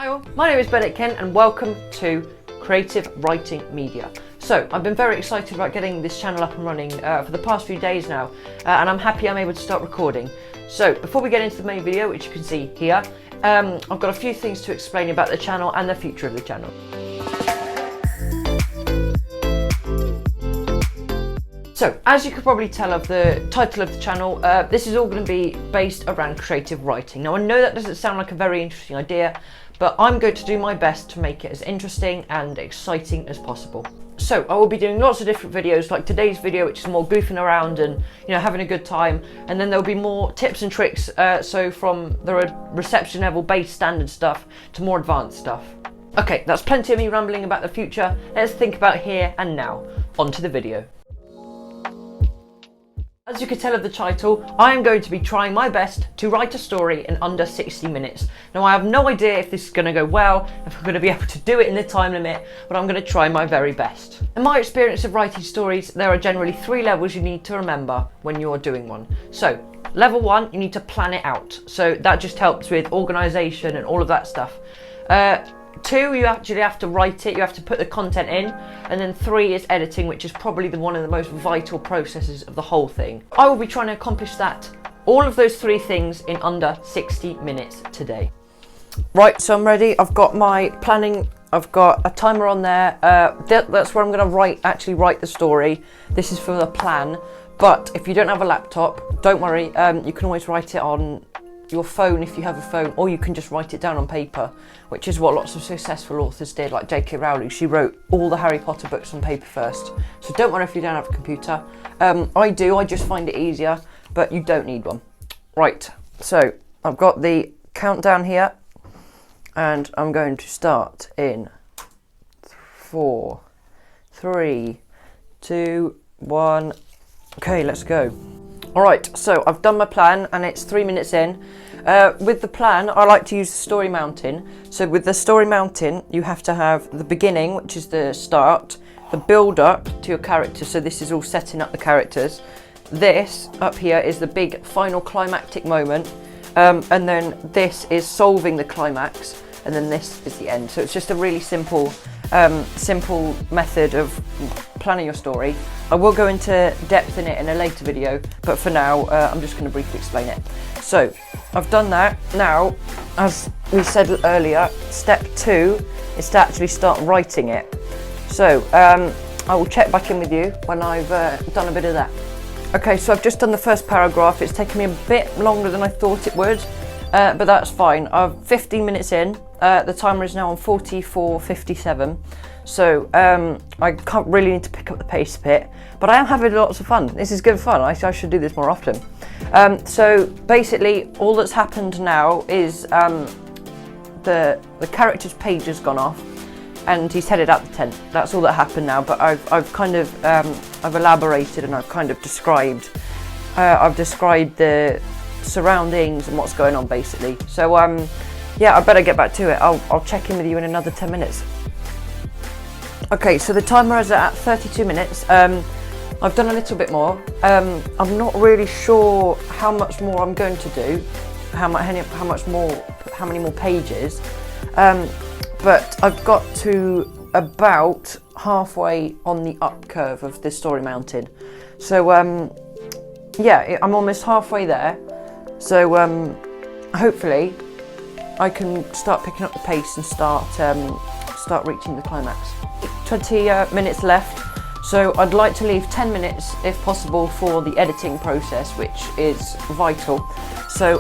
Hi all, my name is Bennett Kent and welcome to Creative Writing Media. So I've been very excited about getting this channel up and running for the past few days now, and I'm happy I'm able to start recording. So before we get into the main video, which you can see here, I've got a few things to explain about the channel and the future of the channel. So, as you could probably tell of the title of the channel, this is all going to be based around creative writing. Now, I know that doesn't sound like a very interesting idea, but I'm going to do my best to make it as interesting and exciting as possible. So, I will be doing lots of different videos, like today's video, which is more goofing around and, you know, having a good time. And then there'll be more tips and tricks, so from the reception level base standard stuff to more advanced stuff. Okay, that's plenty of me rambling about the future. Let's think about here and now. On to the video. As you can tell of the title, I am going to be trying my best to write a story in under 60 minutes. Now, I have no idea if this is going to go well, if I'm going to be able to do it in the time limit, but I'm going to try my very best. In my experience of writing stories, there are generally 3 levels you need to remember when you're doing one. So, level 1, you need to plan it out. So that just helps with organisation and all of that stuff. 2, you actually have to write it, you have to put the content in, and then 3 is editing, which is probably one of the most vital processes of the whole thing. I will be trying to accomplish that, all of those 3 things in under 60 minutes today. Right, so I'm ready. I've got my planning, I've got a timer on there. That's where I'm going to actually write the story. This is for the plan, but if you don't have a laptop, don't worry, you can always write it on your phone if you have a phone, or you can just write it down on paper, which is what lots of successful authors did, like J.K. Rowling. She wrote all the Harry Potter books on paper first. So don't worry if you don't have a computer. I just find it easier, but you don't need one. Right, so I've got the countdown here, and I'm going to start in 4, 3, 2, 1. Okay, let's go. Alright, so I've done my plan and it's 3 minutes in. With the plan, I like to use the story mountain. So with the story mountain, you have to have the beginning, which is the start, the build up to your characters. So this is all setting up the characters. This up here is the big final climactic moment. And then this is solving the climax. And then this is the end. So it's just a really simple method of planning your story. I will go into depth in it in a later video, but for now, I'm just going to briefly explain it. So, I've done that. Now, as we said earlier, step 2 is to actually start writing it. So, I will check back in with you when I've done a bit of that. Okay, so I've just done the first paragraph. It's taken me a bit longer than I thought it would, but that's fine. I'm 15 minutes in. The timer is now on 44:57. So I can't really need to pick up the pace a bit, but I am having lots of fun. This is good fun. I should do this more often. So basically, all that's happened now is the character's page has gone off, and he's headed out the tent. That's all that happened now. But I've kind of I've elaborated and I've kind of described. I've described the surroundings and what's going on basically. So yeah, I better get back to it. I'll check in with you in another 10 minutes. Okay, so the timer is at 32 minutes. I've done a little bit more. I'm not really sure how much more I'm going to do, how many more pages. But I've got to about halfway on the up curve of this story mountain. So yeah, I'm almost halfway there. So hopefully I can start picking up the pace and start reaching the climax. 20 minutes left, so I'd like to leave 10 minutes if possible for the editing process, which is vital. So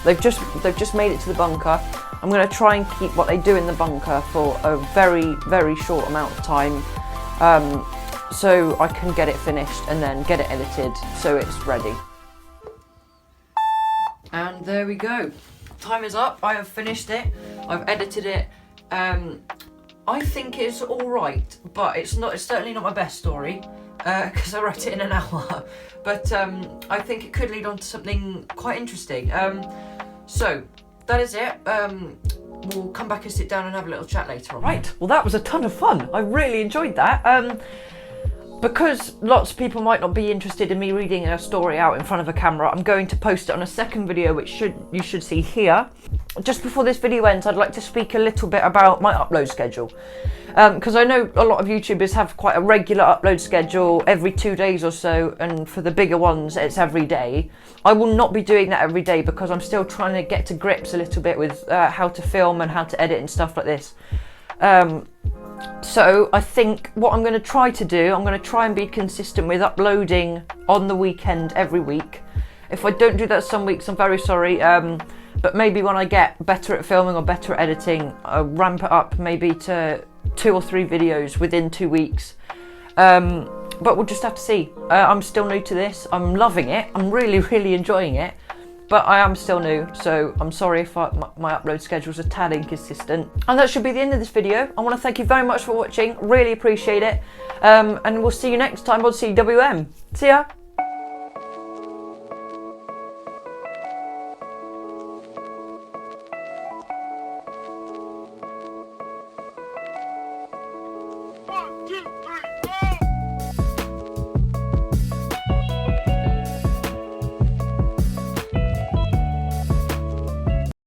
they've just made it to the bunker. I'm going to try and keep what they do in the bunker for a very, very short amount of time, so I can get it finished and then get it edited so it's ready. And there we go. Time is up. I have finished it. I've edited it. I think it's all right, but it's certainly not my best story because I wrote it in an hour. But I think it could lead on to something quite interesting. So that is it. We'll come back and sit down and have a little chat later on. Right. Well, that was a ton of fun. I really enjoyed that. because lots of people might not be interested in me reading a story out in front of a camera, I'm going to post it on a second video, which you should see here. Just before this video ends, I'd like to speak a little bit about my upload schedule. Because I know a lot of YouTubers have quite a regular upload schedule every 2 days or so, and for the bigger ones it's every day. I will not be doing that every day because I'm still trying to get to grips a little bit with how to film and how to edit and stuff like this. So I think what I'm going to try to do, I'm going to try and be consistent with uploading on the weekend every week. If I don't do that some weeks, I'm very sorry, but maybe when I get better at filming or better at editing, I'll ramp it up maybe to 2 or 3 videos within 2 weeks. But we'll just have to see. I'm still new to this. I'm loving it. I'm really, really enjoying it. But I am still new, so I'm sorry if my upload schedule's a tad inconsistent. And that should be the end of this video. I want to thank you very much for watching. Really appreciate it. And we'll see you next time on CWM. See ya!